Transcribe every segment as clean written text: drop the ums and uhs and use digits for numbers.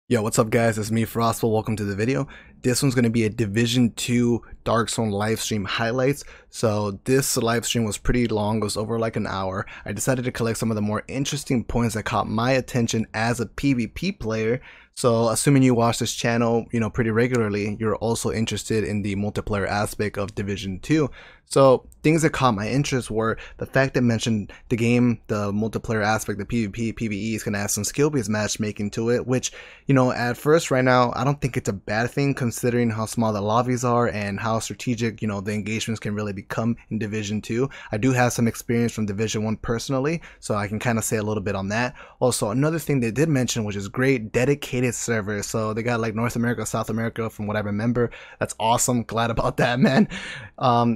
Yo, what's up guys? It's me, Frostful. Welcome to the video. This one's going to be a Division 2 Dark Zone livestream highlights. So this live stream was pretty long. It was over like an hour. I decided to collect some of the more interesting points that caught my attention as a PvP player. So assuming you watch this channel, pretty regularly, you're also interested in the multiplayer aspect of Division 2. So things that caught my interest were the fact that mentioned the game, the multiplayer aspect, the PvP, PvE is going to have some skill-based matchmaking to it, which, at first right now, I don't think it's a bad thing considering how small the lobbies are and how strategic, the engagements can really become in Division 2. I do have some experience from Division 1 personally, so I can kind of say a little bit on that. Also, another thing they did mention, which is great, dedicated servers. So they got like North America, South America, from what I remember. That's awesome. Glad about that, man.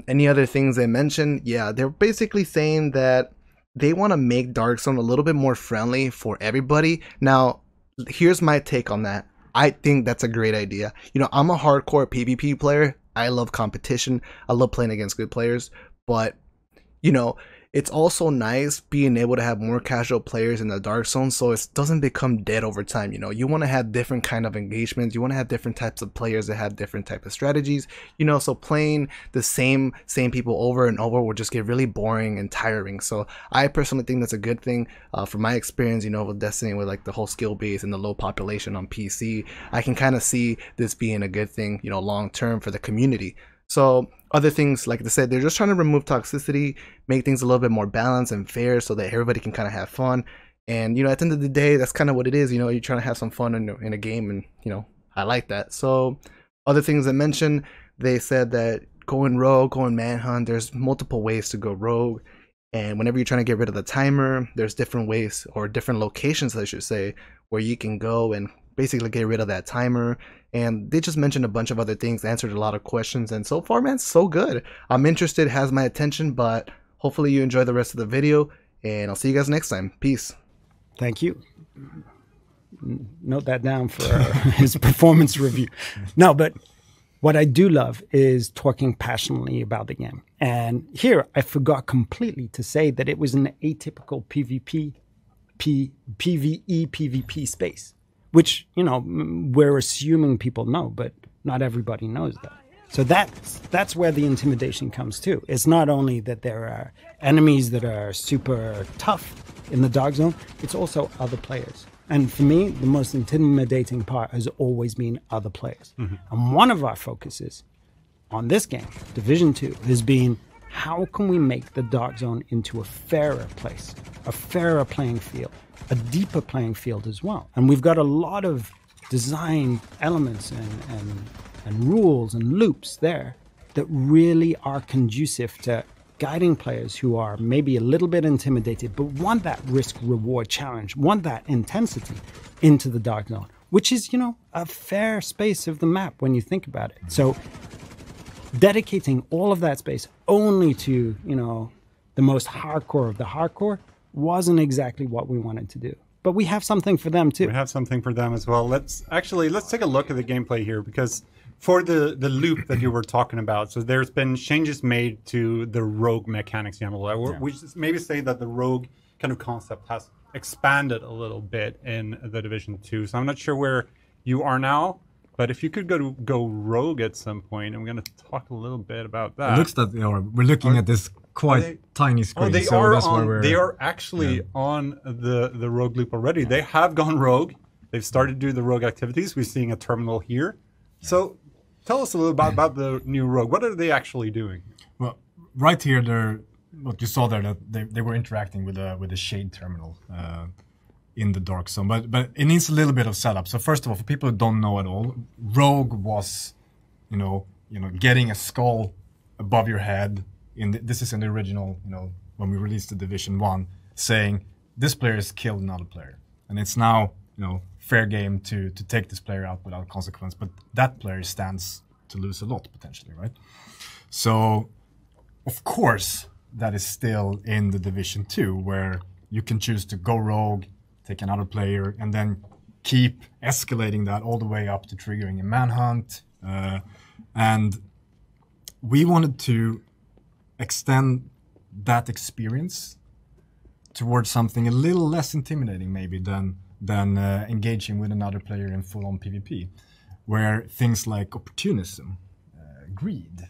Any other things they mentioned? Yeah, they're basically saying that they want to make Dark Zone a little bit more friendly for everybody. Now, here's my take on that. I think that's a great idea. I'm a hardcore PvP player. I love competition. I love playing against good players, but it's also nice being able to have more casual players in the Dark Zone so it doesn't become dead over time. You want to have different kind of engagements. You want to have different types of players that have different type of strategies. So playing the same people over and over will just get really boring and tiring. So I personally think that's a good thing. From my experience, with Destiny, with like the whole skill base and the low population on PC, I can kind of see this being a good thing, long term for the community. So other things, like I said, they're just trying to remove toxicity, make things a little bit more balanced and fair so that everybody can kind of have fun. And, at the end of the day, that's kind of what it is. You're trying to have some fun in a game, and, I like that. So other things I mentioned, they said that going rogue, going manhunt, there's multiple ways to go rogue. And whenever you're trying to get rid of the timer, there's different ways, or different locations, I should say, where you can go and basically get rid of that timer. And they just mentioned a bunch of other things, answered a lot of questions, and so far, man, so good. I'm interested, has my attention, but hopefully you enjoy the rest of the video, and I'll see you guys next time. Peace. Thank you. Note that down for his performance review. No, but what I do love is talking passionately about the game. And here I forgot completely to say that it was an atypical PvP, PvE, PvP space, which, we're assuming people know, but not everybody knows that. So that's where the intimidation comes too. It's not only that there are enemies that are super tough in the Dark Zone, it's also other players. And for me, the most intimidating part has always been other players. And one of our focuses on this game, Division 2, has been how can we make the Dark Zone into a fairer place, a fairer playing field, a deeper playing field as well. And we've got a lot of design elements and rules and loops there that really are conducive to guiding players who are maybe a little bit intimidated, but want that risk-reward challenge, want that intensity into the Dark Zone, which is, a fair space of the map when you think about it. So dedicating all of that space only to, the most hardcore of the hardcore wasn't exactly what we wanted to do. But we have something for them too. We have something for them as well. Let's take a look at the gameplay here, because for the loop that you were talking about, so there's been changes made to the rogue mechanics. We just maybe say that the rogue kind of concept has expanded a little bit in the Division 2. So I'm not sure where you are now, but if you could go rogue at some point, and we're going to talk a little bit about that. It looks that we're looking at this quite tiny screen. They are actually on the rogue loop already. They have gone rogue. They've started to do the rogue activities. We're seeing a terminal here. So tell us a little about the new rogue. What are they actually doing? Well, right here, what you saw there, that they were interacting with a shade terminal in the Dark Zone, but it needs a little bit of setup. So first of all, for people who don't know at all, rogue was, getting a skull above your head. This is in the original, when we released the Division 1, saying this player has killed another player, and it's now, fair game to take this player out without consequence, but that player stands to lose a lot potentially, right? So, of course, that is still in the Division 2, where you can choose to go rogue, take another player, and then keep escalating that all the way up to triggering a manhunt. And we wanted to extend that experience towards something a little less intimidating maybe than than engaging with another player in full-on PvP, where things like opportunism, greed,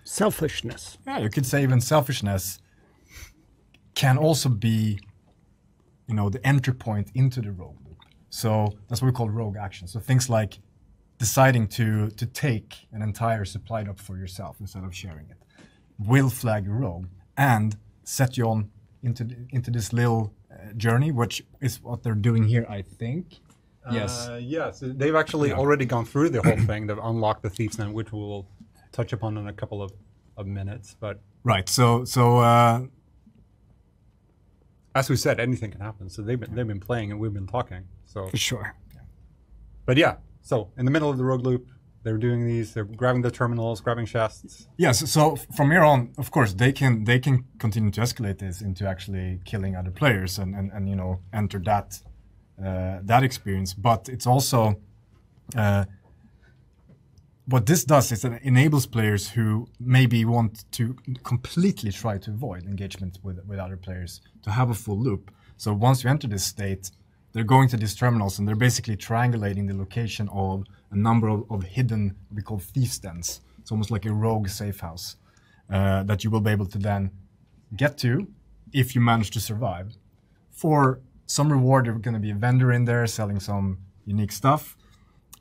selfishness. Yeah, you could say even selfishness can also be, the entry point into the rogue loop. So that's what we call rogue action. So things like deciding to take an entire supply drop for yourself instead of sharing it will flag your rogue and set you on into this little journey, which is what they're doing here, I think. Yes. Yes, they've actually already gone through the whole thing. They've unlocked the Thieves' Den, which we'll touch upon in a couple of minutes. But right, so as we said, anything can happen. So they've been playing and we've been talking. So For sure. But yeah, so in the middle of the rogue loop, they're doing these. They're grabbing the terminals, grabbing chests. Yes. So from here on, of course, they can continue to escalate this into actually killing other players and enter that experience. But it's also what this does is that it enables players who maybe want to completely try to avoid engagement with other players to have a full loop. So once you enter this state, they're going to these terminals and they're basically triangulating the location of a number of hidden, what we call Thieves' Dens. It's almost like a rogue safe house that you will be able to then get to if you manage to survive. For some reward, there's going to be a vendor in there selling some unique stuff.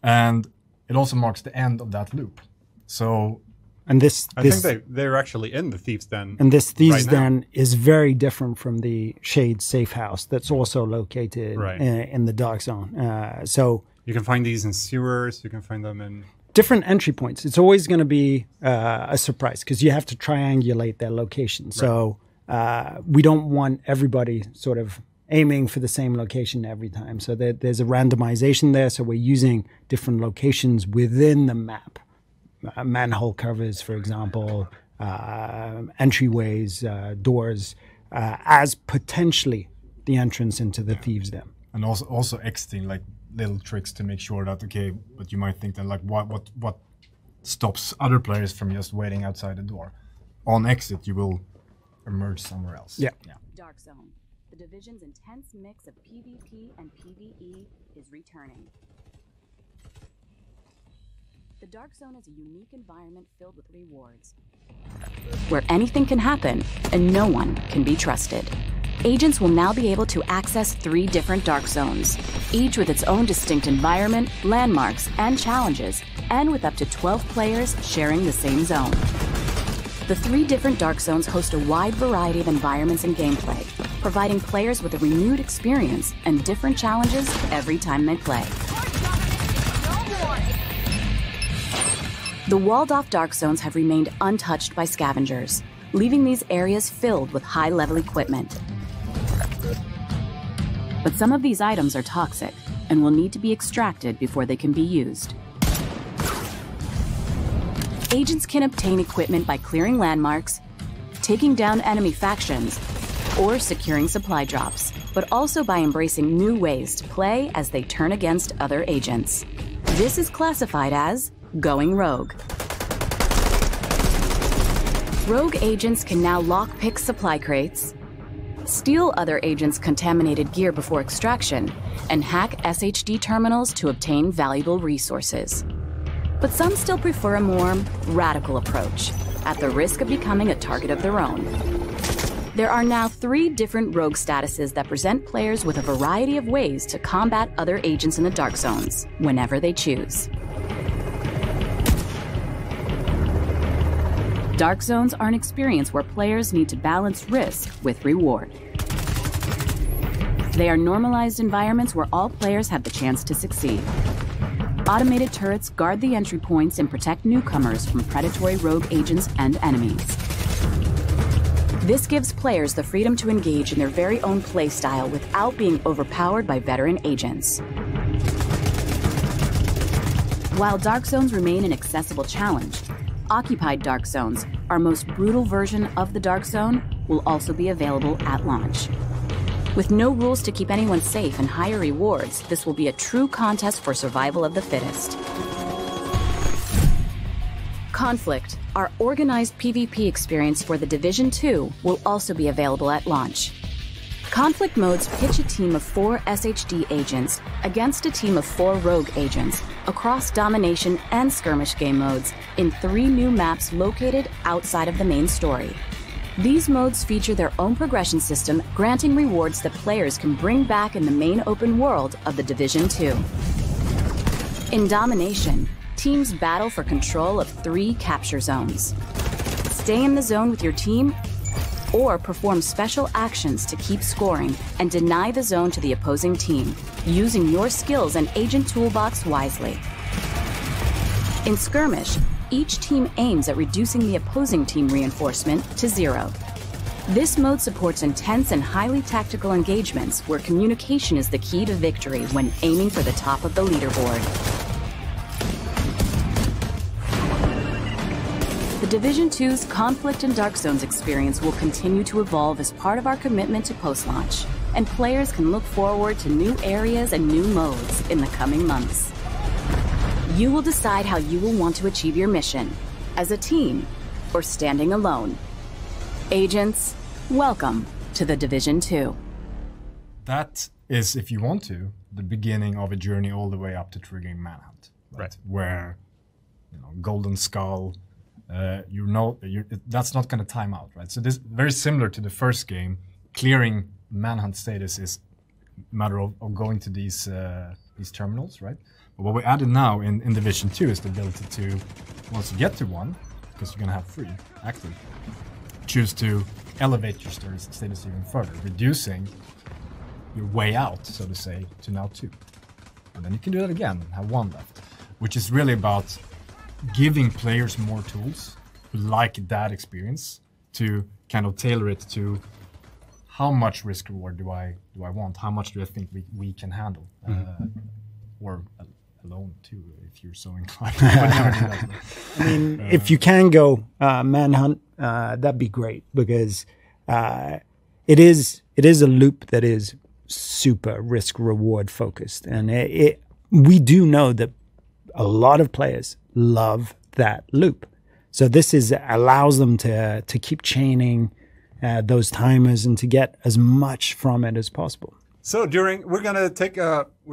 And it also marks the end of that loop. So, and I think they're actually in the Thieves' Den. And this Thieves' right Den is very different from the Shade safe house that's also located in the Dark Zone. So you can find these in sewers. You can find them in different entry points. It's always going to be a surprise because you have to triangulate their location. Right. So we don't want everybody sort of aiming for the same location every time. So there's a randomization there. So we're using different locations within the map. Manhole covers, for example, entryways, doors, as potentially the entrance into the Thieves' Den. And also exiting, like little tricks to make sure that, okay, but you might think that like what stops other players from just waiting outside the door. On exit, you will emerge somewhere else. Yeah. Dark Zone. The Division's intense mix of PvP and PvE is returning. The Dark Zone is a unique environment filled with rewards, where anything can happen and no one can be trusted. Agents will now be able to access 3 different Dark Zones, each with its own distinct environment, landmarks, and challenges, and with up to 12 players sharing the same zone. The 3 different Dark Zones host a wide variety of environments and gameplay, providing players with a renewed experience and different challenges every time they play. The walled-off Dark Zones have remained untouched by scavengers, leaving these areas filled with high-level equipment. But some of these items are toxic and will need to be extracted before they can be used. Agents can obtain equipment by clearing landmarks, taking down enemy factions, or securing supply drops, but also by embracing new ways to play as they turn against other agents. This is classified as going rogue. Rogue agents can now lockpick supply crates, steal other agents' contaminated gear before extraction, and hack SHD terminals to obtain valuable resources. But some still prefer a more radical approach, at the risk of becoming a target of their own. There are now 3 different rogue statuses that present players with a variety of ways to combat other agents in the Dark Zones, whenever they choose. Dark Zones are an experience where players need to balance risk with reward. They are normalized environments where all players have the chance to succeed. Automated turrets guard the entry points and protect newcomers from predatory rogue agents and enemies. This gives players the freedom to engage in their very own playstyle without being overpowered by veteran agents. While Dark Zones remain an accessible challenge, Occupied Dark Zones, our most brutal version of the Dark Zone, will also be available at launch. With no rules to keep anyone safe and higher rewards, this will be a true contest for survival of the fittest. Conflict, our organized PvP experience for the Division 2, will also be available at launch. Conflict modes pitch a team of 4 SHD agents against a team of 4 rogue agents across domination and skirmish game modes in 3 new maps located outside of the main story. These modes feature their own progression system, granting rewards that players can bring back in the main open world of The Division 2. In domination, teams battle for control of 3 capture zones. Stay in the zone with your team, or perform special actions to keep scoring and deny the zone to the opposing team, using your skills and agent toolbox wisely. In skirmish, each team aims at reducing the opposing team reinforcement to 0. This mode supports intense and highly tactical engagements where communication is the key to victory when aiming for the top of the leaderboard. The Division 2's Conflict and Dark Zones experience will continue to evolve as part of our commitment to post-launch, and players can look forward to new areas and new modes in the coming months. You will decide how you will want to achieve your mission, as a team or standing alone. Agents, welcome to The Division 2. That is, if you want to, the beginning of a journey all the way up to triggering Manhunt. Right. Where, Golden Skull, that's not going to time out, right? So this very similar to the first game. Clearing Manhunt status is a matter of going to these terminals, right? But what we added now in Division 2 is the ability to, once you get to one, because you're going to have 3 active, choose to elevate your status even further, reducing your way out, so to say, to now 2. And then you can do that again and have 1 left, which is really about giving players more tools who like that experience to kind of tailor it to how much risk reward do I want? How much do I think we can handle? Or alone too, if you're so inclined. I mean, if you can go Manhunt, that'd be great, because it is a loop that is super risk reward focused, and we do know that a lot of players love that loop. So this allows them to keep chaining those timers and to get as much from it as possible. So we're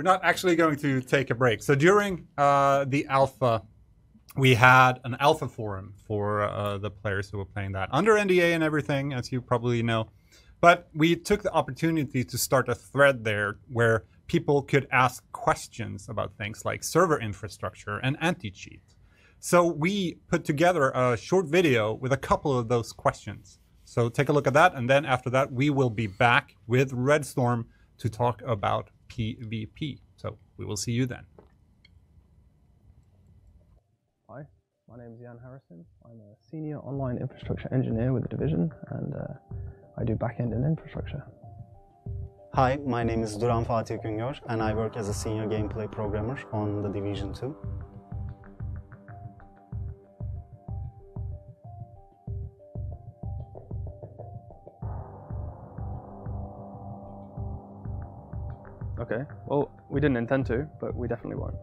not actually going to take a break. So during the alpha, we had an alpha forum for the players who were playing that under NDA and everything, as you probably know. But we took the opportunity to start a thread there where people could ask questions about things like server infrastructure and anti-cheat. So we put together a short video with a couple of those questions. So take a look at that, and then after that we will be back with Redstorm to talk about PvP. So we will see you then. Hi, my name is Jan Harrison. I'm a senior online infrastructure engineer with the Division, and I do backend and infrastructure. Hi, my name is Duran Fatih Güngör, and I work as a senior gameplay programmer on the Division 2. Okay, well, we didn't intend to, but we definitely won't.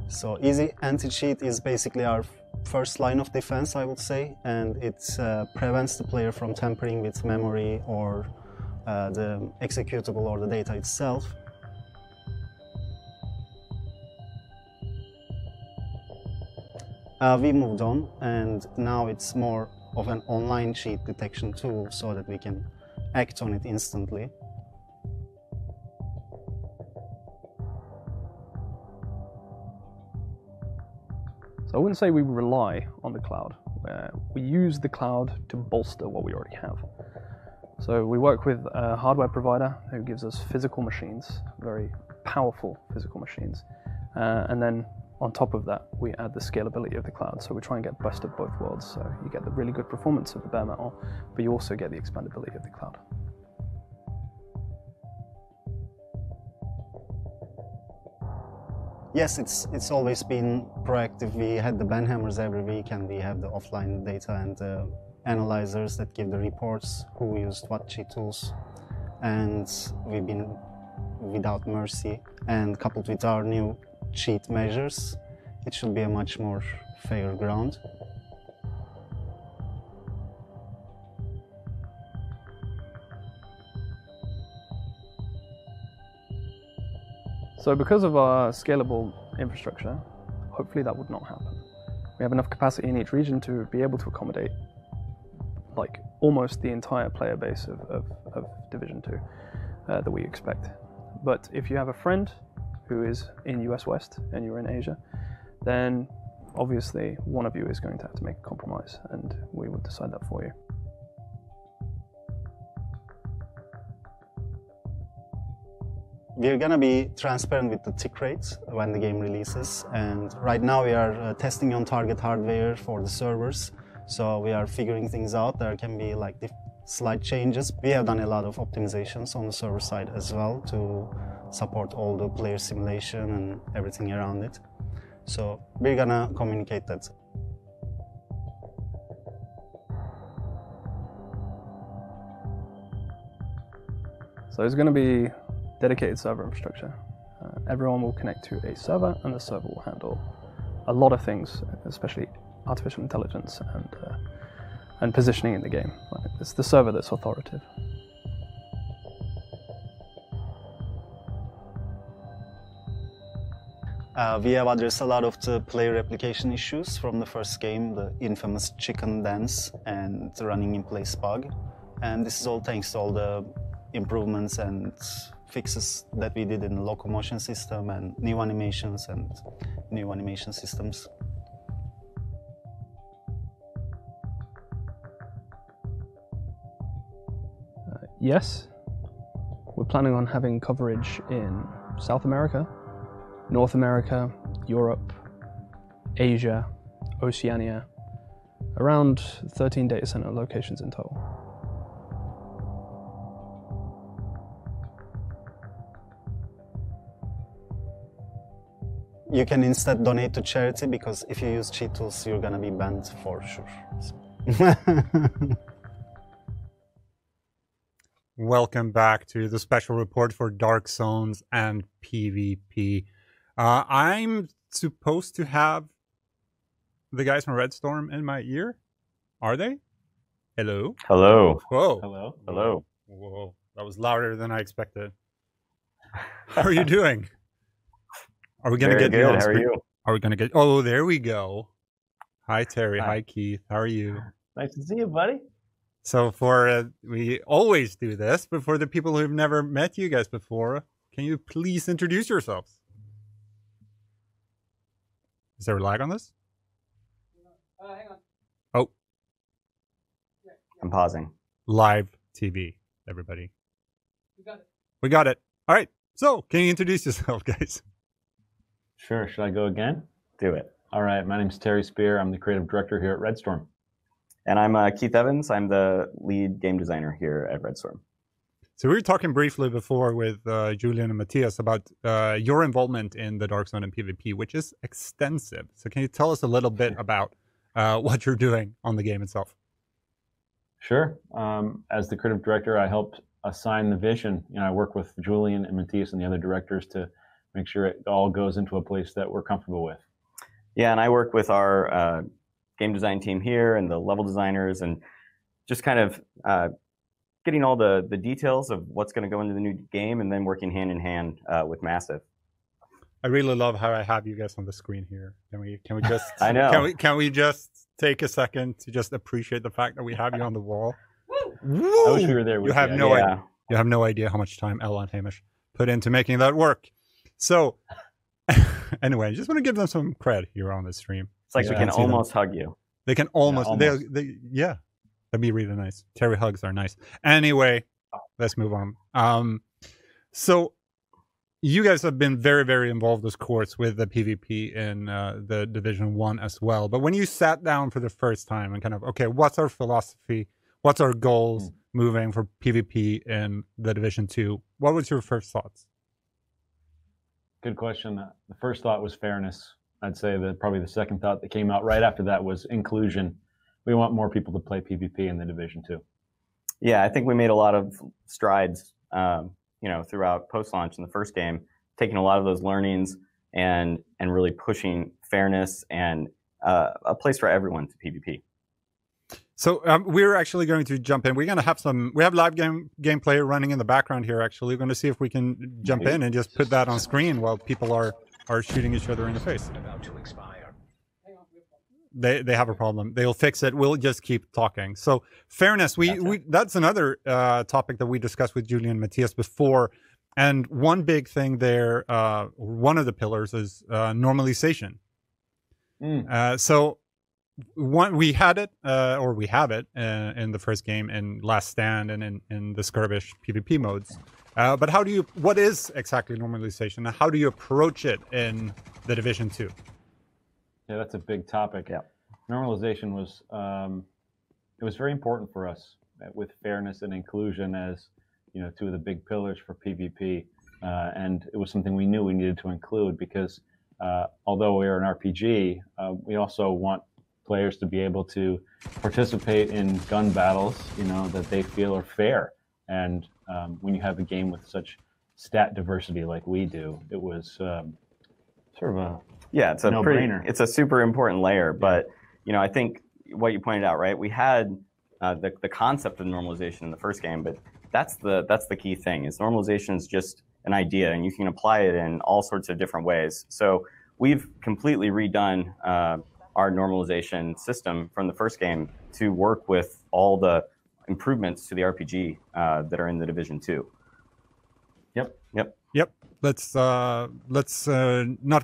So easy anti-cheat is basically our first line of defense, I would say, and it prevents the player from tampering with memory or the executable or the data itself. We moved on, and now it's more of an online cheat detection tool so that we can act on it instantly. So I wouldn't say we rely on the cloud. We use the cloud to bolster what we already have. So we work with a hardware provider who gives us physical machines, very powerful physical machines. And then on top of that, we add the scalability of the cloud. So we try and get best of both worlds. So you get the really good performance of the bare metal, but you also get the expandability of the cloud. Yes, it's always been proactive. We had the banhammers every week, and we have the offline data and analyzers that give the reports who used what cheat tools. And we've been without mercy, and coupled with our new cheat measures, it should be a much more fair ground. So because of our scalable infrastructure, hopefully that would not happen. We have enough capacity in each region to be able to accommodate like almost the entire player base of Division 2 that we expect. But if you have a friend who is in US West and you're in Asia, then obviously one of you is going to have to make a compromise, and we will decide that for you. We're gonna be transparent with the tick rates when the game releases, and right now we are testing on target hardware for the servers, so we are figuring things out. There can be like slight changes. We have done a lot of optimizations on the server side as well to support all the player simulation and everything around it. So we're gonna communicate that. So there's going to be dedicated server infrastructure. Everyone will connect to a server, and the server will handle a lot of things, especially artificial intelligence and positioning in the game. It's the server that's authoritative. We have addressed a lot of the player replication issues from the first game, the infamous chicken dance and the running in place bug. And this is all thanks to all the improvements and fixes that we did in the locomotion system and new animations and new animation systems. Yes, we're planning on having coverage in South America, North America, Europe, Asia, Oceania, around 13 data center locations in total. You can instead donate to charity, because if you use cheat tools, you're gonna be banned for sure. So. Welcome back to the special report for Dark Zones and PvP. I'm supposed to have the guys from Red Storm in my ear. Are they? Hello? Hello. Whoa. Hello. Hello. Whoa. That was louder than I expected. How are you doing? Are we going to get good. you on How screen? are you? Are we going to get... Oh, there we go. Hi, Terry. Hi, Keith. How are you? Nice to see you, buddy. So for we always do this, but for the people who've never met you guys before, can you please introduce yourselves? Is there a lag on this? Hang on. Oh. I'm pausing. Live TV, everybody. We got it. We got it. All right. So can you introduce yourself, guys? Sure. Should I go again? Do it. All right. My name's Terry Spear. I'm the creative director here at Red Storm. And I'm Keith Evans. I'm the lead game designer here at Red Storm. So we were talking briefly before with Julian and Matthias about your involvement in the Dark Zone and PvP, which is extensive. So can you tell us a little bit about what you're doing on the game itself? Sure. As the creative director, I helped assign the vision. You know, I work with Julian and Matthias and the other directors to make sure it all goes into a place that we're comfortable with. Yeah, and I work with our game design team here and the level designers, and just kind of getting all the details of what's going to go into the new game, and then working hand in hand with Massive. I really love how I have you guys on the screen here. Can we just I know. Can we just take a second to just appreciate the fact that we have you on the wall? Woo! I wish we were there with you. Have no idea. You have no idea how much time Ella and Hamish put into making that work. So anyway, I just want to give them some cred here on the stream. It's like we can almost hug you. They can almost. Yeah, that'd be really nice. Terry hugs are nice. Anyway, let's move on. So you guys have been very, very involved, of course, with the PvP in the Division 1 as well. But when you sat down for the first time and kind of, okay, what's our philosophy? What's our goals moving for PvP in the Division 2? What was your first thoughts? Good question. The first thought was fairness. I'd say that probably the second thought that came out right after that was inclusion. We want more people to play PvP in the Division 2. Yeah, I think we made a lot of strides, throughout post-launch in the first game, taking a lot of those learnings and really pushing fairness and a place for everyone to PvP. So we're actually going to jump in. We're going to have we have live gameplay running in the background here. Actually, we're going to see if we can jump in and just put that on screen while people are shooting each other in the face. About to expire. They have a problem. They'll fix it. We'll just keep talking. So fairness, that's another topic that we discussed with Julian and Matthias before. And one big thing there, one of the pillars is normalization. So we had it, or we have it in the first game, in Last Stand, and in the skirmish PvP modes. But what is exactly normalization, and how do you approach it in the Division 2? Yeah, that's a big topic. Yeah. Normalization was it was very important for us, with fairness and inclusion as two of the big pillars for PvP, and it was something we knew we needed to include because although we are an RPG, we also want players to be able to participate in gun battles, that they feel are fair. And when you have a game with such stat diversity like we do, it was sort of a it's a no-brainer. It's a super important layer. But I think what you pointed out, right? We had the concept of normalization in the first game, but that's the key thing. Is normalization is just an idea, and you can apply it in all sorts of different ways. So we've completely redone our normalization system from the first game to work with all the improvements to the RPG that are in the Division 2. Yep. Let's not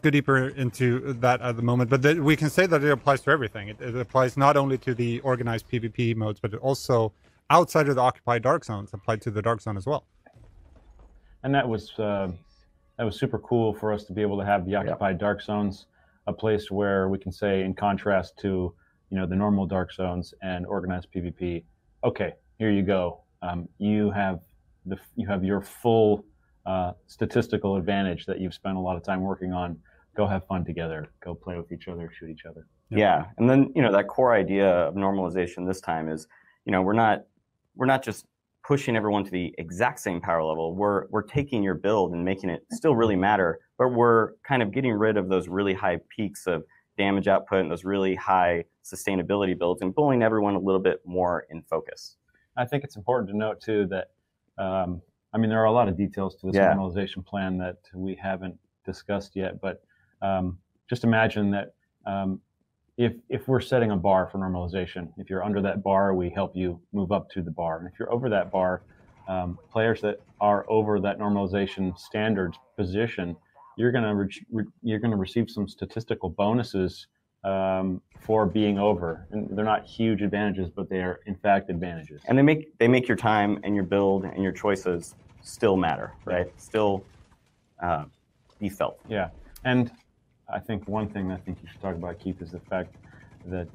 go deeper into that at the moment, but we can say that it applies to everything. It applies not only to the organized PvP modes, but it also outside of the occupied dark zones applied to the dark zone as well. And that was super cool for us to be able to have the occupied dark zones, a place where we can say, in contrast to the normal dark zones and organized PvP, okay, here you go. You have your full statistical advantage that you've spent a lot of time working on. Go have fun together. Go play with each other. Shoot each other. Yeah, and then that core idea of normalization this time is, we're not just pushing everyone to the exact same power level. We're taking your build and making it still really matter, but we're kind of getting rid of those really high peaks of damage output and those really high sustainability builds and pulling everyone a little bit more in focus. I think it's important to note too that there are a lot of details to this normalization plan that we haven't discussed yet, but just imagine that if we're setting a bar for normalization, if you're under that bar, we help you move up to the bar. And if you're over that bar, players that are over that normalization standards position, you're going to receive some statistical bonuses for being over. And they're not huge advantages, but they are in fact advantages. And they make your time and your build and your choices still matter, right? Still be felt. Yeah. And I think one thing I think you should talk about, Keith, is the fact that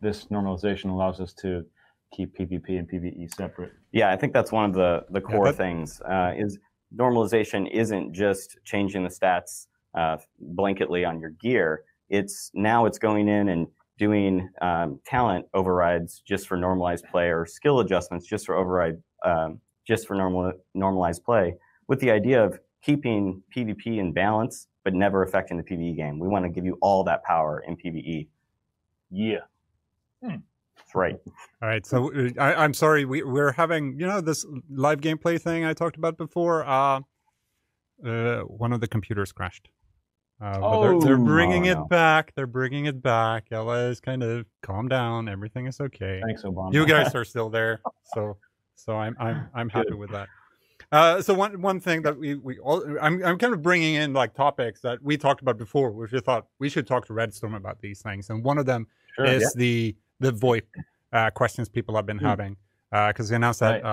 this normalization allows us to keep PvP and PvE separate. Yeah, I think that's one of the core things. Is normalization isn't just changing the stats blanketly on your gear. It's going in and doing talent overrides just for normalized play, or skill adjustments just for normalized play, with the idea of keeping PvP in balance, but never affecting the PvE game. We want to give you all that power in PvE. Yeah. That's right. All right. So I'm sorry, we're having, this live gameplay thing I talked about before. One of the computers crashed. They're bringing it back. They're bringing it back. LA's kind of calm down. Everything is okay. Thanks, Obama. You guys are still there, so I'm happy with that. So one thing that I'm kind of bringing in like topics that we talked about before, which we thought we should talk to Redstorm about these things, and one of them is the VoIP questions people have been having, because they announced that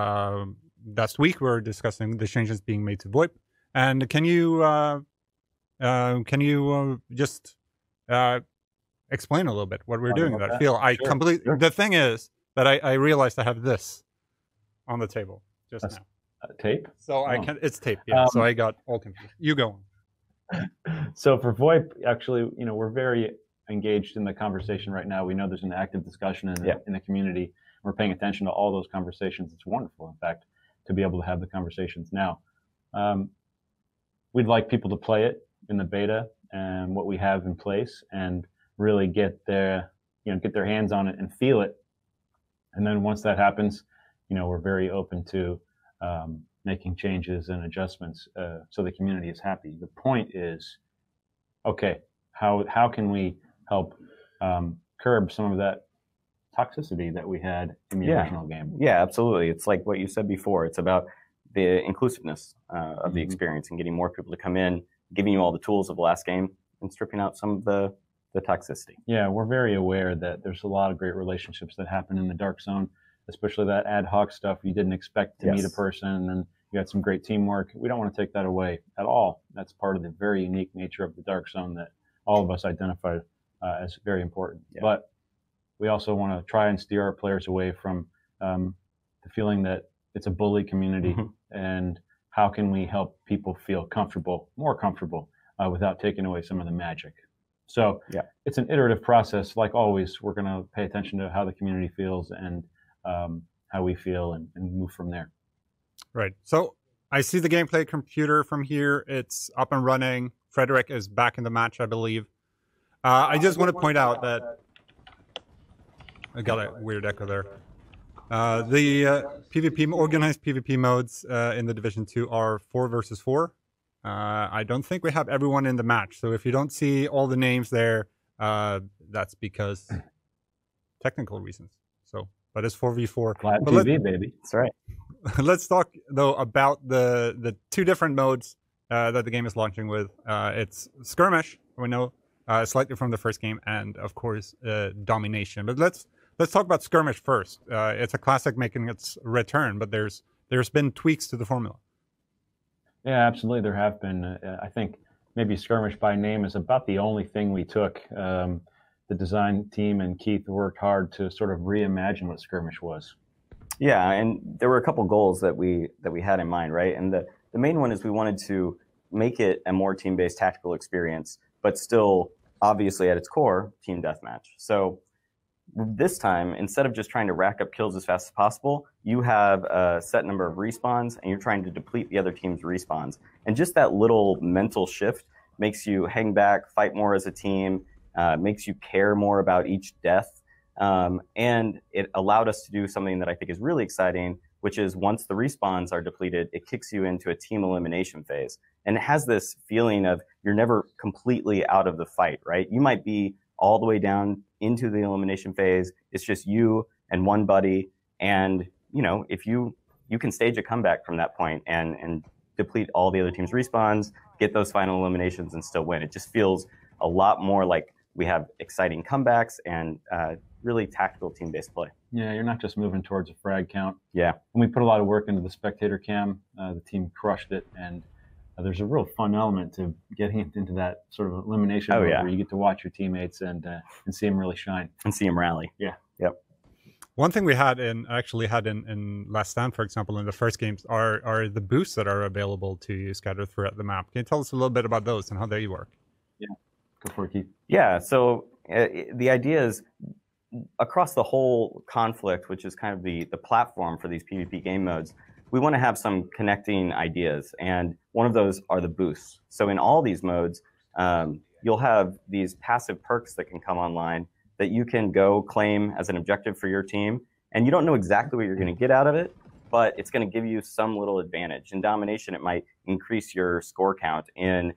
last week we were discussing the changes being made to VoIP, and can you just explain a little bit what we're doing in that field? The thing is that I realized I have this on the table just now. Tape? So it's tape, yeah. So I got all confused. You go on. So for VoIP, actually, we're very engaged in the conversation right now. We know there's an active discussion in the community. We're paying attention to all those conversations. It's wonderful, in fact, to be able to have the conversations now. We'd like people to play it in the beta and what we have in place, and really get their hands on it and feel it And then once that happens, we're very open to making changes and adjustments so the community is happy. The point is, okay, how can we help curb some of that toxicity that we had in the original game? Yeah, absolutely. It's like what you said before. It's about the inclusiveness of the experience and getting more people to come in, giving you all the tools of the last game, and stripping out some of the toxicity. Yeah, we're very aware that there's a lot of great relationships that happen in the Dark Zone, especially that ad hoc stuff. You didn't expect to meet a person, and then you got some great teamwork. We don't want to take that away at all. That's part of the very unique nature of the Dark Zone that all of us identify as very important. But we also want to try and steer our players away from the feeling that it's a bully community, and how can we help people feel comfortable, more comfortable, without taking away some of the magic. So it's an iterative process. Like always, we're going to pay attention to how the community feels and how we feel and move from there. Right. So I see the gameplay computer from here. It's up and running. Frederick is back in the match, I believe. I just want to point out that I got a weird echo there. The PvP, organized PvP modes in the Division 2 are 4 versus 4. I don't think we have everyone in the match. So if you don't see all the names there, that's because technical reasons. So, but it's 4v4. Flat TV, baby. That's right. Let's talk, though, about the two different modes that the game is launching with. It's Skirmish, we know, slightly from the first game, and, of course, Domination. But let's talk about Skirmish first. It's a classic making its return, but there's been tweaks to the formula. Yeah, absolutely. There have been. I think maybe Skirmish by name is about the only thing we took. The design team and Keith worked hard to sort of reimagine what Skirmish was. Yeah, and there were a couple goals that we had in mind, right? And the main one is we wanted to make it a more team-based tactical experience, but still, obviously, at its core, team deathmatch. So this time, instead of just trying to rack up kills as fast as possible, you have a set number of respawns, and you're trying to deplete the other team's respawns. And just that little mental shift makes you hang back, fight more as a team, makes you care more about each death. And it allowed us to do something that I think is really exciting, which is once the respawns are depleted, it kicks you into a team elimination phase. And it has this feeling of you're never completely out of the fight, right? You might be all the way down into the elimination phase. It's just you and one buddy. And, if you can stage a comeback from that point and deplete all the other team's respawns, get those final eliminations and still win. It just feels a lot more like we have exciting comebacks and really tactical team-based play. Yeah, you're not just moving towards a frag count. Yeah. And we put a lot of work into the spectator cam. The team crushed it, and there's a real fun element to getting into that sort of elimination mode where you get to watch your teammates and see them really shine. And see them rally. Yeah. Yep. One thing we had in Last Stand, for example, in the first games are the boosts that are available to you scattered throughout the map. Can you tell us a little bit about those and how they work? Yeah. Go for it, Keith. Yeah, so the idea is across the whole conflict, which is kind of the platform for these PvP game modes, we want to have some connecting ideas, and one of those are the boosts. So in all these modes, you'll have these passive perks that can come online that you can go claim as an objective for your team, and you don't know exactly what you're going to get out of it, but it's going to give you some little advantage. In Domination, it might increase your score count. In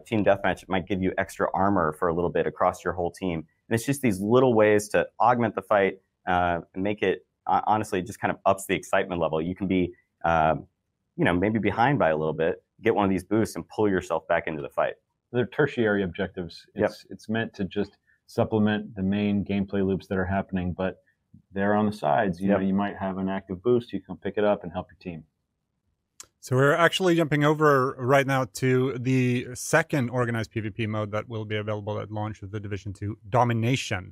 Team Deathmatch, it might give you extra armor for a little bit across your whole team. And it's just these little ways to augment the fight and make it, honestly, just kind of ups the excitement level. You can be, maybe behind by a little bit, get one of these boosts and pull yourself back into the fight. They're tertiary objectives. It's meant to just supplement the main gameplay loops that are happening, but they're on the sides. You know, you might have an active boost. You can pick it up and help your team. So we're actually jumping over right now to the second organized PvP mode that will be available at launch of the Division 2, Domination.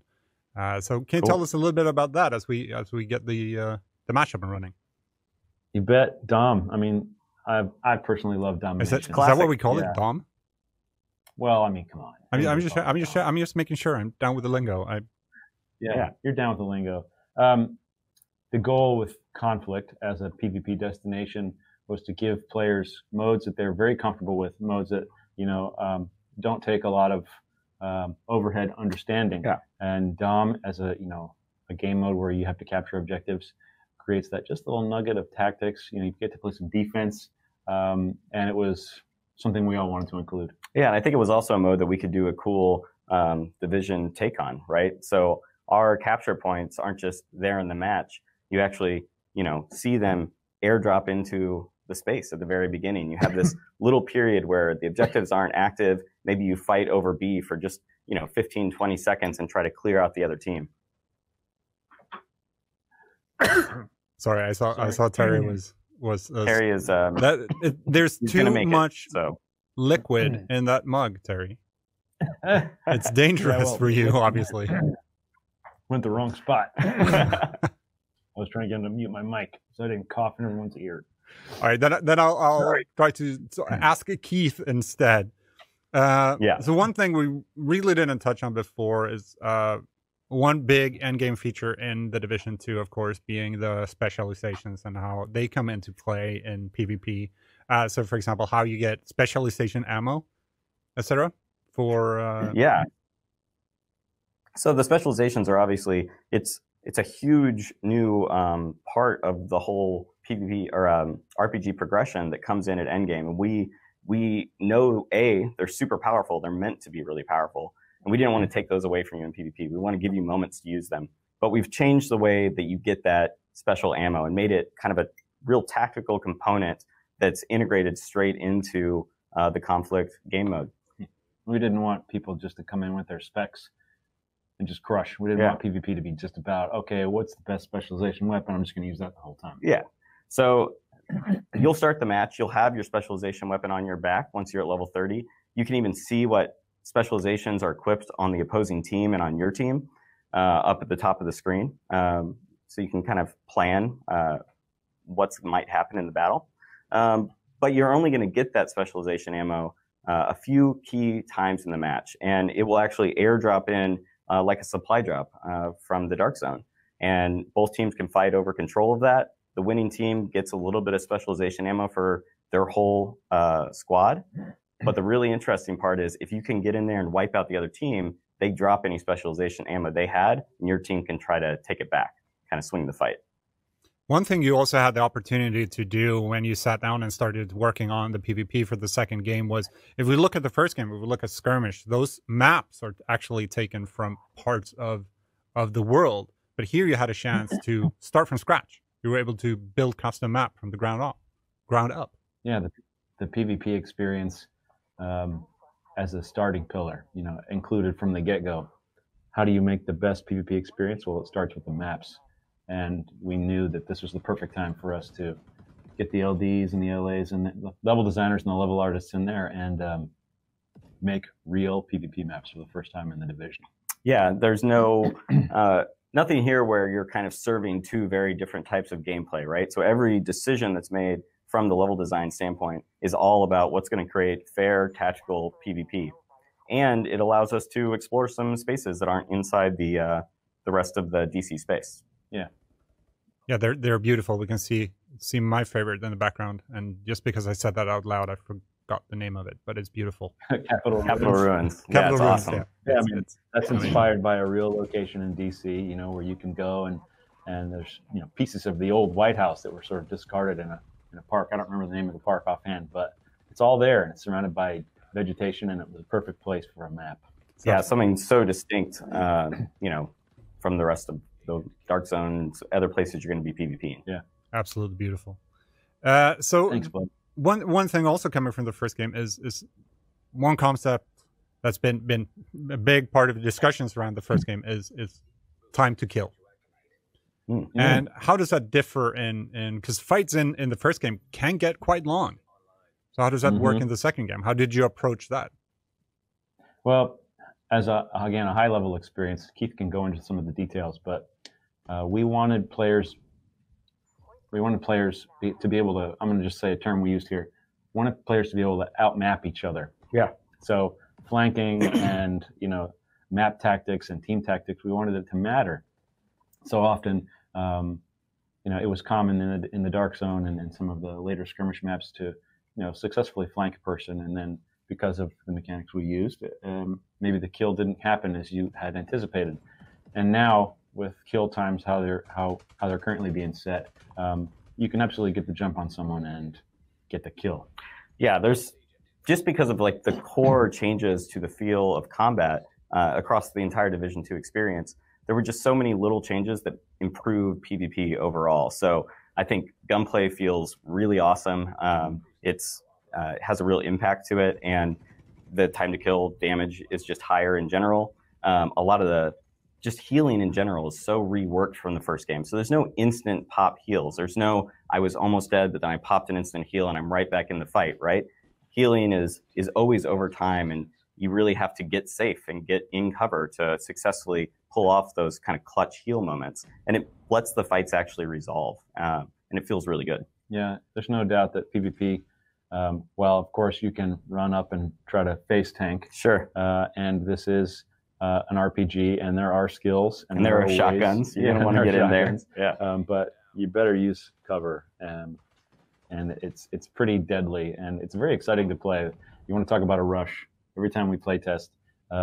So can you tell us a little bit about that as we get the match up and running? You bet. Dom. I mean, I personally love Domination. Is that what we call it, Dom? Well, I mean, come on. I'm just making sure I'm down with the lingo. Yeah, you're down with the lingo. The goal with Conflict as a PvP destination was to give players modes that they're very comfortable with, modes that don't take a lot of overhead understanding. Yeah. And Dom, as a a game mode where you have to capture objectives creates that just little nugget of tactics. You get to play some defense, and it was something we all wanted to include. Yeah, and I think it was also a mode that we could do a cool division take on, right? So our capture points aren't just there in the match. You actually, see them airdrop into the space at the very beginning. You have this little period where the objectives aren't active. Maybe you fight over B for just 15, 20 seconds and try to clear out the other team. Sorry, I saw Terry was Terry is there's too much so liquid in that mug, Terry. It's dangerous for you, obviously. Went the wrong spot. I was trying to get him to mute my mic so I didn't cough in everyone's ear. All right, then I'll try to ask Keith instead. Yeah. So one thing we really didn't touch on before is one big endgame feature in the Division 2, of course, being the specializations and how they come into play in PvP. So, for example, how you get specialization ammo, etc. For yeah. So the specializations are obviously it's a huge new part of the whole PvP or RPG progression that comes in at endgame. And we know they're super powerful. They're meant to be really powerful. And we didn't want to take those away from you in PvP. We want to give you moments to use them. But we've changed the way that you get that special ammo and made it kind of a real tactical component that's integrated straight into the conflict game mode. We didn't want people just to come in with their specs and just crush. We didn't want PvP to be just about, okay, what's the best specialization weapon? I'm just going to use that the whole time. Yeah. So you'll start the match. You'll have your specialization weapon on your back once you're at level 30. You can even see what specializations are equipped on the opposing team and on your team up at the top of the screen. So you can kind of plan what might happen in the battle. But you're only going to get that specialization ammo a few key times in the match. And it will actually airdrop in like a supply drop from the Dark Zone. And both teams can fight over control of that. The winning team gets a little bit of specialization ammo for their whole squad. But the really interesting part is if you can get in there and wipe out the other team, they drop any specialization ammo they had, and your team can try to take it back, kind of swing the fight. One thing you also had the opportunity to do when you sat down and started working on the PvP for the second game was, if we look at the first game, if we look at Skirmish, those maps are actually taken from parts of the world. But here you had a chance to start from scratch. You were able to build custom map from the ground up. Yeah, the PvP experience as a starting pillar, included from the get-go. How do you make the best PvP experience? Well, it starts with the maps. And we knew that this was the perfect time for us to get the LDs and the LAs and the level designers and the level artists in there and make real PvP maps for the first time in the division. Yeah, there's no nothing here where you're kind of serving two very different types of gameplay, right? So every decision that's made from the level design standpoint is all about what's going to create fair tactical PvP. And it allows us to explore some spaces that aren't inside the rest of the DC space. Yeah, they're beautiful. We can see my favorite in the background, and just because I said that out loud, I forgot the name of it, but it's beautiful. Capital Ruins. Capital Ruins, awesome. Yeah, that's inspired by a real location in DC, where you can go and there's pieces of the old White House that were sort of discarded in a park. I don't remember the name of the park offhand, but it's all there and it's surrounded by vegetation, and it was a perfect place for a map. Yeah, something so distinct, from the rest of the Dark Zone and other places you're going to be PvPing. Yeah, absolutely beautiful. So thanks, bud. One thing also coming from the first game is one concept that's been a big part of the discussions around the first game is time to kill. Mm-hmm. And how does that differ in because fights in the first game can get quite long. So how does that work in the second game? How did you approach that? Well, as a high level experience, Keith can go into some of the details, but we wanted players to be able to, I'm going to just say a term we used here, wanted players to be able to outmap each other. Yeah. So flanking and, map tactics and team tactics, we wanted it to matter. So often, it was common in the Dark Zone and some of the later skirmish maps to, successfully flank a person, and then because of the mechanics we used, maybe the kill didn't happen as you had anticipated. And now kill times, how they're currently being set, you can absolutely get the jump on someone and get the kill. Yeah, there's just because of like the core changes to the feel of combat across the entire Division 2 experience, there were just so many little changes that improved PvP overall. So I think gunplay feels really awesome. It has a real impact to it, and the time to kill damage is just higher in general. A lot of the just healing in general is so reworked from the first game. So there's no instant pop heals. There's no, I was almost dead, but then I popped an instant heal and I'm right back in the fight, right? Healing is always over time, and you really have to get safe and get in cover to successfully pull off those kind of clutch heal moments. And it lets the fights actually resolve, and it feels really good. Yeah, there's no doubt that PvP, well, of course, you can run up and try to face tank. Sure. And this is an RPG, and there are skills. And there are shotguns. You don't want to get in there. Yeah. But you better use cover. And it's pretty deadly, and it's very exciting to play. You want to talk about a rush. Every time we play test,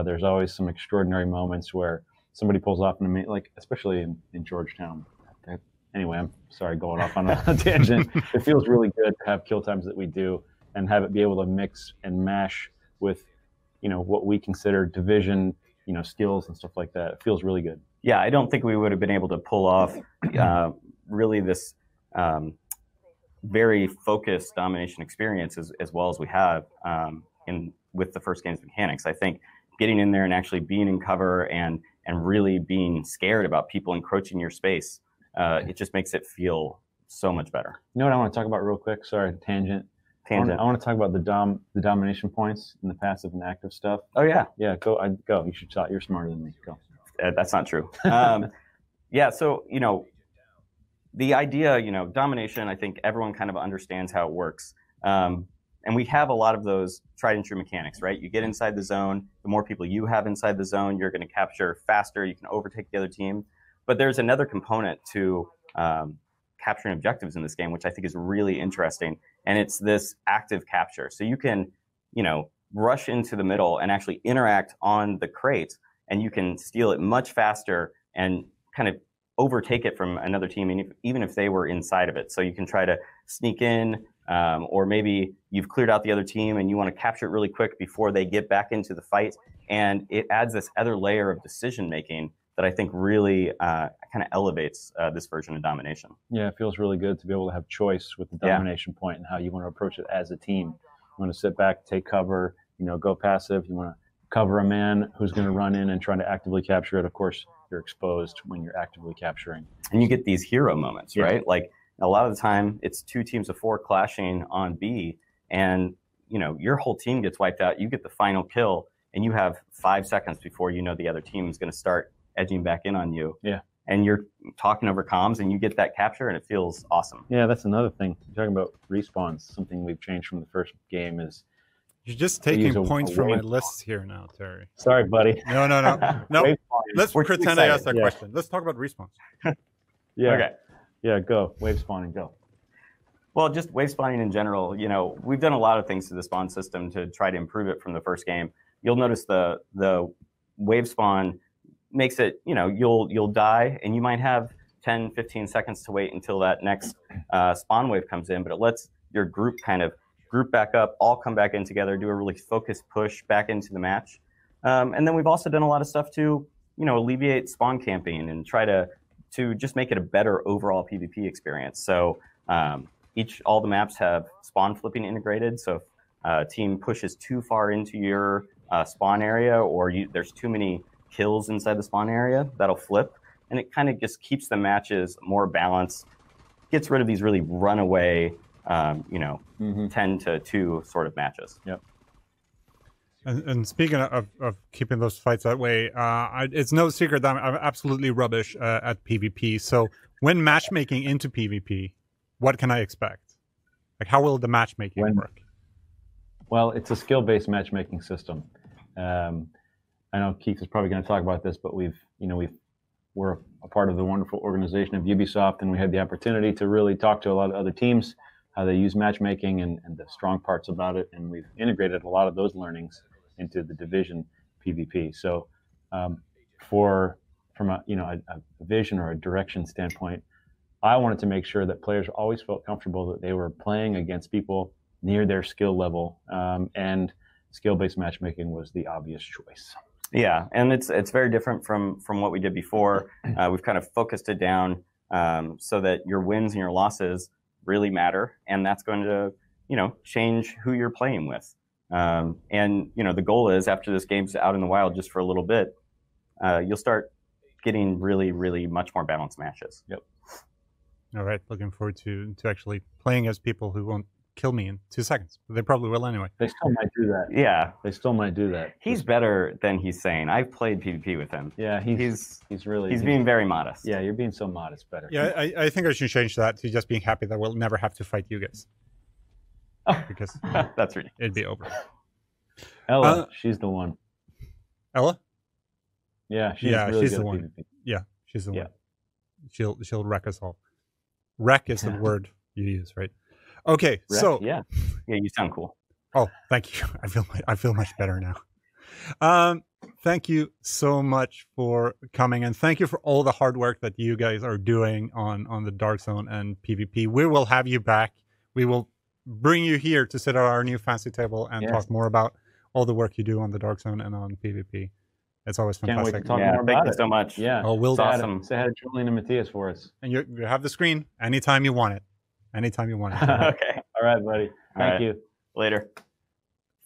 there's always some extraordinary moments where somebody pulls off an amazing, like especially in Georgetown. Anyway, I'm sorry, going off on a tangent. It feels really good to have kill times that we do and have it be able to mix and mash with, what we consider division, skills and stuff like that. It feels really good. Yeah, I don't think we would have been able to pull off really this very focused domination experience as well as we have with the first game's mechanics. I think getting in there and actually being in cover and really being scared about people encroaching your space, it just makes it feel so much better. You know what I want to talk about real quick? Sorry, tangent. I want to talk about the domination points and the passive and active stuff. Oh yeah. Yeah, go. You should talk. You're smarter than me. Go. That's not true. Yeah, so the idea, domination, I think everyone kind of understands how it works. And we have a lot of those tried and true mechanics, right? You get inside the zone, the more people you have inside the zone, you're going to capture faster, you can overtake the other team. But there's another component to capturing objectives in this game, which I think is really interesting. And it's this active capture. So you can, rush into the middle and actually interact on the crate, and you can steal it much faster and kind of overtake it from another team, even if they were inside of it. So you can try to sneak in, or maybe you've cleared out the other team and you want to capture it really quick before they get back into the fight. And it adds this other layer of decision making that I think really kind of elevates this version of domination. Yeah, it feels really good to be able to have choice with the domination point and how you want to approach it as a team. You want to sit back, take cover, go passive. You want to cover a man who's going to run in and try to actively capture it. Of course, you're exposed when you're actively capturing. And you get these hero moments, right? Like a lot of the time it's 2 teams of 4 clashing on B, and your whole team gets wiped out. You get the final kill, and you have 5 seconds before the other team is going to start edging back in on you. Yeah. And you're talking over comms, and you get that capture, and it feels awesome. Yeah, that's another thing. You're talking about respawns. Something we've changed from the first game is you're just taking points from my lists here now, Terry. Sorry, buddy. No. Let's pretend I asked that question. Let's talk about respawns. Yeah. Okay. Yeah, go. Wave spawning, go. Well, just wave spawning in general, we've done a lot of things to the spawn system to try to improve it from the first game. You'll notice the wave spawn makes it, you'll die, and you might have 10, 15 seconds to wait until that next spawn wave comes in, but it lets your group kind of group back up, all come back in together, do a really focused push back into the match. And then we've also done a lot of stuff to, alleviate spawn camping and try to just make it a better overall PvP experience. So all the maps have spawn flipping integrated. So if a team pushes too far into your spawn area, or there's too many kills inside the spawn area, that'll flip. And it kind of just keeps the matches more balanced, gets rid of these really runaway 10-2 sort of matches. Yep. And speaking of keeping those fights that way, it's no secret that I'm absolutely rubbish at PvP. So when matchmaking into PvP, what can I expect? Like, how will the matchmaking work? Well, it's a skill-based matchmaking system. I know Keith is probably going to talk about this, but we're a part of the wonderful organization of Ubisoft, and we had the opportunity to really talk to a lot of other teams, how they use matchmaking and the strong parts about it, and we've integrated a lot of those learnings into the Division PvP. So from from a vision or a direction standpoint, I wanted to make sure that players always felt comfortable that they were playing against people near their skill level, and skill-based matchmaking was the obvious choice. Yeah, and it's very different from what we did before. We've kind of focused it down so that your wins and your losses really matter, and that's going to change who you're playing with. And the goal is, after this game's out in the wild just for a little bit, you'll start getting really, really much more balanced matches. Yep. All right, looking forward to actually playing as people who won't kill me in 2 seconds. But they probably will anyway. They still might do that. Yeah. They still might do that. He's better than he's saying. I've played PvP with him. Yeah, he's being very modest. Yeah, you're being so modest. Better. Yeah, I think I should change that to just being happy that we'll never have to fight you guys. Because that's right. It'd be over. Ella, she's the one. Ella? Yeah, she's really good the at one. PvP. Yeah, she's the one. She'll wreck us all. Wreck is the word you use, right? Okay, Wreck, so yeah, you sound cool. Oh, thank you. I feel much better now. Thank you so much for coming, and thank you for all the hard work that you guys are doing on the Dark Zone and PvP. We will have you back. We will bring you here to sit at our new fancy table and talk more about all the work you do on the Dark Zone and on PvP. It's always fantastic. Can't wait to talk more about Thank you so much. Yeah. Oh, we'll awesome. Say hi to Julian and Matthias for us. And you have the screen anytime you want it. Anytime you want it. Okay. All right, buddy. Thank you. Later.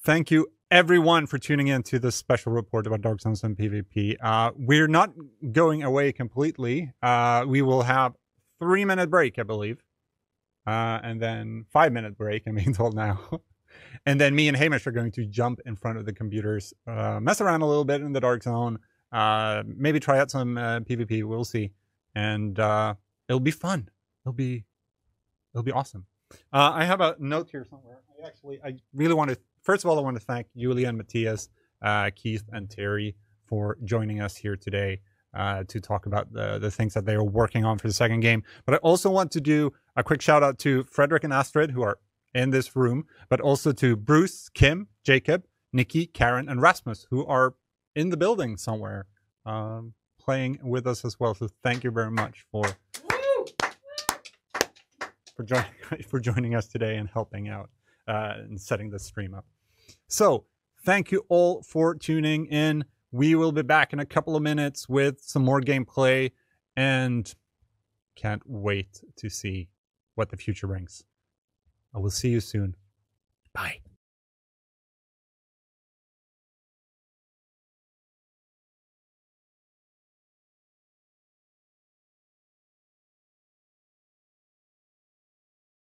Thank you, everyone, for tuning in to this special report about Dark Zones and PvP. We're not going away completely. We will have 3-minute break, I believe. And then 5-minute break, I'm being told now. And then me and Hamish are going to jump in front of the computers, mess around a little bit in the Dark Zone, maybe try out some PvP. We'll see. And it'll be fun. It'll be awesome. I have a note here somewhere. I really want to, first of all, I want to thank Julia and Matthias, Keith and Terry for joining us here today to talk about the things that they are working on for the second game. But I also want to do a quick shout out to Frederick and Astrid, who are in this room, but also to Bruce, Kim, Jacob, Nikki, Karen, and Rasmus, who are in the building somewhere playing with us as well. So thank you very much for joining us today and helping out and setting the stream up. So thank you all for tuning in. We will be back in a couple of minutes with some more gameplay, and can't wait to see what the future brings. I will see you soon. Bye.